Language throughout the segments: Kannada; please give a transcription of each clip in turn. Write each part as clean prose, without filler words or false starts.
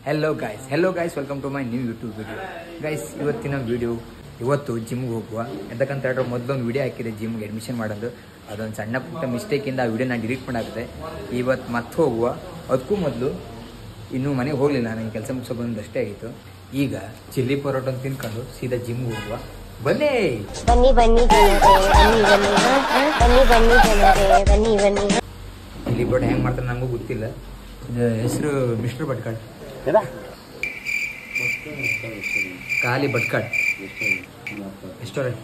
Hello guys welcome to my new YouTube video. Guys ಇವತ್ತಿನ ವಿಡಿಯೋ ಇವತ್ತು ಜಿಮ್ಗೆ ಹೋಗುವ ಎಂತಕ್ಕಂತ ಹೇಳಿದ್ರೆ ಮೊದಲೊಂದು ವಿಡಿಯೋ ಹಾಕಿದೆ ಜಿಮ್ಗೆ ಅಡ್ಮಿಷನ್ ಮಾಡೋದು. ಅದೊಂದು ಸಣ್ಣ ಪುಟ್ಟ ಮಿಸ್ಟೇಕಿಂದ ಆ ವಿಡಿಯೋ ನಾನು ಡಿಲೀಟ್ ಮಾಡಾಕಿದೆ. ಇವತ್ತು ಮತ್ತೆ ಹೋಗುವ. ಅದಕ್ಕೂ ಮೊದಲು ಇನ್ನೂ ಮನೆಗೆ ಹೋಗಲಿಲ್ಲ, ನನಗೆ ಕೆಲಸ ಮುಗಿಸೋ ಬಂದಷ್ಟೇ ಆಗಿತ್ತು. ಈಗ ಚಿಲ್ಲಿ ಪರೋಟ ತಿನ್ಕೊಂಡು ಸೀದಾ ಜಿಮ್ಗೆ ಹೋಗುವ. ಬನ್ನಿ ಬನ್ನಿ ಬನ್ನಿ ಬನ್ನಿ ಬನ್ನಿ. ಚಿಲ್ಲಿ ಪರೋಟ ಹೆಂಗೆ ಮಾಡ್ತಾರೆ ನನಗೂ ಗೊತ್ತಿಲ್ಲ. ಇದು ಹೆಸರು ಮಿಸ್ಟರ್ ಭಟ್ಕಳ್, ಖಾಲಿ ಭಟ್ಕಳ್ ರೆಸ್ಟೋರೆಂಟ್.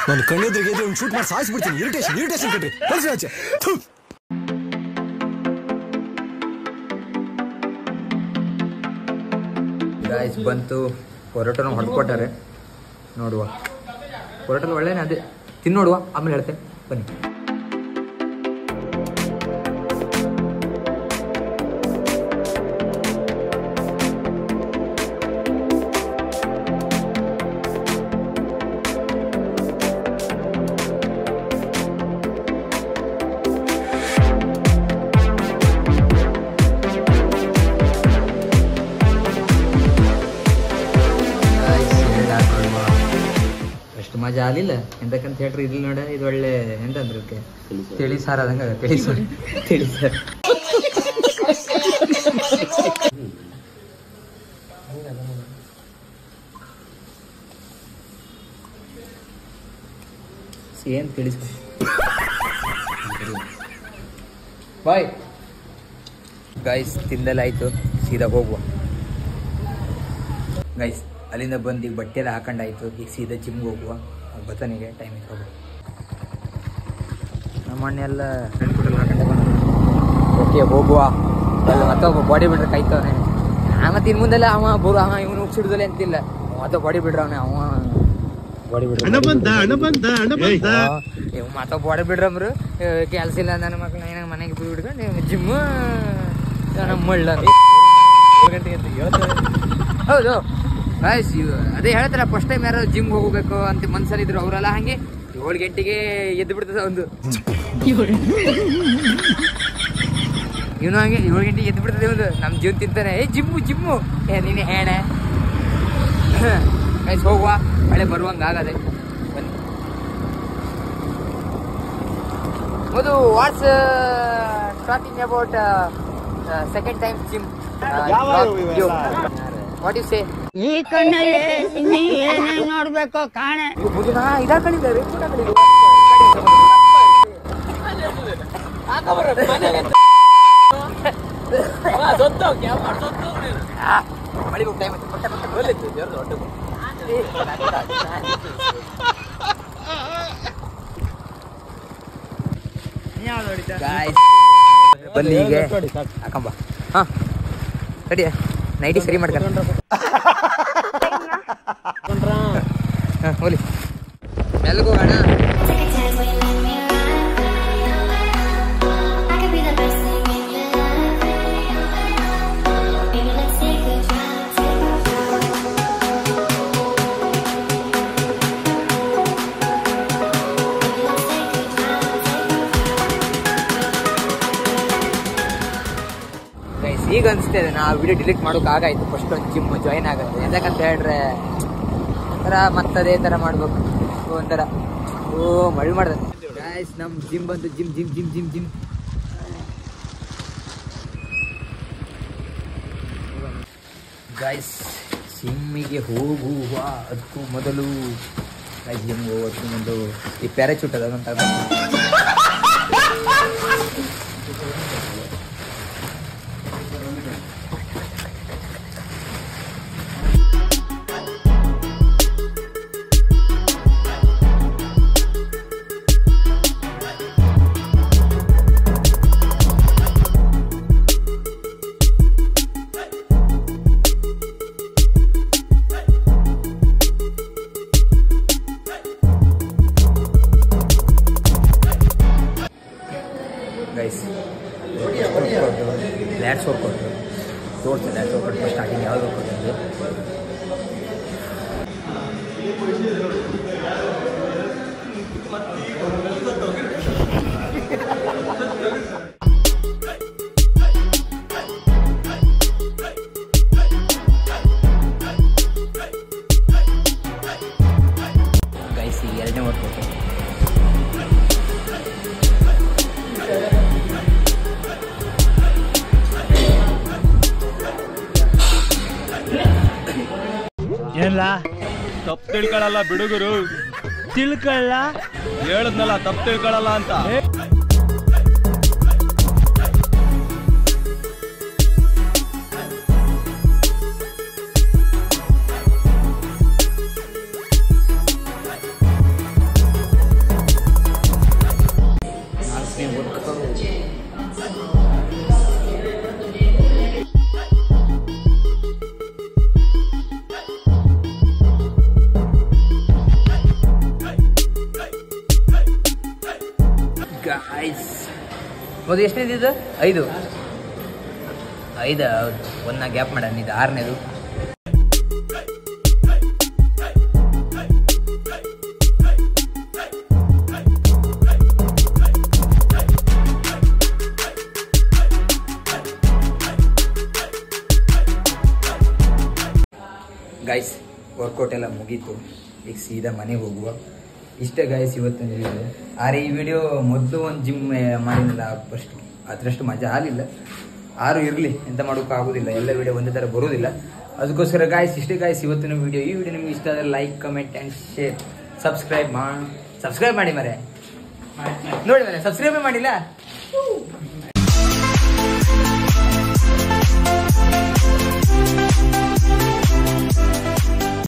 ನಾನು ಕಣ್ಣೆದ್ರಿಗೆ ಒಂದು ಶೂಟ್ ಮಾಡಿ ಸಾಯಿಸ್ಬಿಡ್ತೀನಿ. ಇರಿಟೇಷನ್ ಕಟ್ರಿ ಕಳ್ಸಿ ಆಚೆ. ಗಾಯ್ಸ್ ಬಂತು, ಪರೋಟನ ಹೊಡ್ಕೊಟ್ಟಾರೆ. ನೋಡುವ ಪರೋಟದ ಒಳ್ಳೆನೇ, ಅದೇ ತಿನ್ನೋಡುವ, ಆಮೇಲೆ ಹೇಳ್ತೇನೆ ಬನ್ನಿ. ಅಷ್ಟು ಮಜಾ ಆಗಲಿಲ್ಲ ಎಂತಕ್ಕಂತ ಹೇಳ್ರಿ. ಇಲ್ಲಿ ನೋಡ, ಇದು ಒಳ್ಳೆ ಎಂತಂದ್ರೆ ತಿಳಿ ಸಾರು ಆದಂಗ. ತಿಳಿ ಸಾರು ಏನ್ ತಿಳಿಸ ಬಾಯ್. ಗೈಸ್ ತಿಂದಲಾಯ್ತು, ಸೀದಾ ಹೋಗುವ. ಗೈಸ್ ಅಲ್ಲಿಂದ ಬಂದು ಈಗ ಬಟ್ಟೆ ಎಲ್ಲ ಹಾಕೊಂಡಾಯ್ತು. ಈಗ ಸೀದಾ ಜಿಮ್ಗೆ ಹೋಗುವ. ಬತನಿಗೆ ಟೈಮ್ ಇತ್ತು ಹೋಗುವ. ನಮ್ಮ ಅಣ್ಣ ಎಲ್ಲ ಫ್ರೆಂಡ್ ಫುಟಲ್ಲಿ ಹಾಕೊಂಡೆ ಬಂದು ಓಕೆ ಹೋಗುವ. ಅಲ್ಲಿ ಮತ್ತೊಬ್ಬ ಬಾಡಿ ಬಿಲ್ಡರ್ ಕಾಯ್ತವನೆ. ಮತ್ತೆ ಇನ್ನು ಮುಂದೆಲ್ಲ ಅವ ಇವನು ಉಗ್ಸಿಡುದಲ್ಲ ಅಂತಿಲ್ಲ. ಮತ್ತೆ ಬಾಡಿ ಬಿಲ್ಡರ್ ಅವನೇ, ಅವ ಬಾಡಿ ಬಿಲ್ಡರ್ ಇವ್ ಮತ್ತೊಬ್ಬ ಬಾಡಿ ಬಿಲ್ಡರ್ ಅಂದ್ರು ಕೆಲಸ ಇಲ್ಲ ನನ್ನ ಮಕ್ಳು ಏನ ಮನೆಗೆ ಬಿಟ್ಟು ಬಿಡ್ಕೊಂಡು ಜಿಮ್ ನಮ್ಮ ಮಳ್ಳ ಹೌದು. ಗಾಯ್ಸ್ ಅದೇ ಹೇಳ್ತಾರ, ಫಸ್ಟ್ ಟೈಮ್ ಯಾರು ಜಿಮ್ಗೆ ಹೋಗಬೇಕು ಅಂತ ಮನ್ಸಲ್ಲಿದ್ರು ಅವರೆಲ್ಲ ಹಂಗೆ 7 ಗಂಟೆಗೆ ಎದ್ದು ಬಿಡ್ತದ ಒಂದು. ಇವನು ಹಂಗೆ 7 ಗಂಟೆಗೆ ಎದ್ದು ಬಿಡ್ತದೆ ಒಂದು. ನಮ್ಮ ಜೀವನ ತಿಂತಾನೆ ಜಿಮ್ಮು ನೀನು ಹೇಳ. ಗೈಸ್ ಹೋಗುವ, ಮಳೆ ಬರುವಂಗೆ ಆಗದೆ. ಬನ್ನಿ. ಮೊದಲು what's talking about second time gym. What you say? ಈ ಕಣ್ಣಲ್ಲಿ ನೀ ಏನೇನ್ ನೋಡ್ಬೇಕೋ ಕಾಣೆ. ಇದಾ ಕಳಿದ್ದಾರೆ ಬಲ್ಲಿ ಹೀಗೆ ಹಾಕಂಬ. ಹಾ ಸರಿ, ನೈಟಿ ಸರಿ ಮಾಡ್ಕೊಂಡು ಹೋಲಿ ಮೆಲ್ಗು ಅಣ್ಣ. ಈಗ ಅನಿಸ್ತದೆ ನಾ ವಿಡಿಯೋ ಡಿಲೀಟ್ ಮಾಡೋಕೆ ಆಗಾಯ್ತು. ಫಸ್ಟ್ ಒಂದು ಜಿಮ್ ಜಾಯಿನ್ ಆಗುತ್ತೆ ಯಾಕಂತ ಹೇಳಿದ್ರೆ ಒಂಥರ ಮತ್ತದೇ ಥರ ಮಾಡ್ಬೇಕು ಒಂಥರ. ಮಳೆ ಮಾಡ್ದೆ ಗಾಯ್ಸ್. ನಮ್ಮ ಜಿಮ್ ಬಂತು. ಜಿಮ್ ಗಾಯ್ಸ್ ಜಿಮ್ಮಿಗೆ ಹೋಗುವ. ಅದಕ್ಕೂ ಮೊದಲು ಜಿಮ್ಗೆ ಹೋಗೋದಕ್ಕೂ ಮೊದಲು ಈ ಪ್ಯಾರಾಚೂಟ್ ಅದಂತ ಗೈಸ್. ಲ್ಯಾಟ್ಸ್ ವರ್ಕೌಟ್ ತೋರಿಸ್ತೆ. ಲ್ಯಾಟ್ಸ್ ವರ್ಕೌಟ್ ಸ್ಟಾರ್ಟಿಂಗ್ ಯಾವ್ದು ವರ್ಕೌಟ್ ಅಂದರೆ ಗೈಸ್ ಈ ಎರಡನೇ ವರ್ಕೌಟ್. ಏನ್ಲ ತಪ್ಪು ತಿಳ್ಕೊಳ್ಳಲ್ಲ ಬಿಡುಗರು, ತಿಳ್ಕೊಳ್ಳ ಹೇಳದ್ನಲ್ಲ ತಪ್ಪು ತಿಳ್ಕೊಳ್ಳಲ್ಲ ಅಂತ. ಗೈಸ್ ಮೊದಲು ಎಷ್ಟನೇದು? 5 ಒಂದನ್ನ ಗ್ಯಾಪ್ ಮಾಡೋಣ. ಇದು 6ನೇದು. ಗೈಸ್ ವರ್ಕೌಟ್ ಎಲ್ಲ ಮುಗೀತು, ಈಗ ಸೀದಾ ಮನೆಗೆ ಹೋಗುವ. ಇಷ್ಟೇ ಗೈಸ್ ಇವತ್ತಿನ ವಿಡಿಯೋ. ಆದರೆ ಈ ವಿಡಿಯೋ ಮೊದಲು ಒಂದು ಜಿಮ್ ಮಾಡಿಲ್ಲ ಫಸ್ಟ್, ಅದರಷ್ಟು ಮಜಾ ಆಗಲಿಲ್ಲ. 6 ಇರಲಿ, ಎಂತ ಮಾಡೋಕ್ಕಾಗೋದಿಲ್ಲ, ಎಲ್ಲ ವಿಡಿಯೋ ಒಂದೇ ಥರ ಬರೋದಿಲ್ಲ. ಅದಕ್ಕೋಸ್ಕರ ಗಾಯ್ಸ್ ಇಷ್ಟೇ ಗಾಯ್ಸ್ ಇವತ್ತಿನ ವಿಡಿಯೋ. ಈ ವಿಡಿಯೋ ನಿಮ್ಗೆ ಇಷ್ಟ ಆದರೆ like, comment and share. Subscribe ಮಾಡಿ ಮರೆ ನೋಡಿ ಮರೆ, ಸಬ್ಸ್ಕ್ರೈಬೇ ಮಾಡಿಲ್ಲ.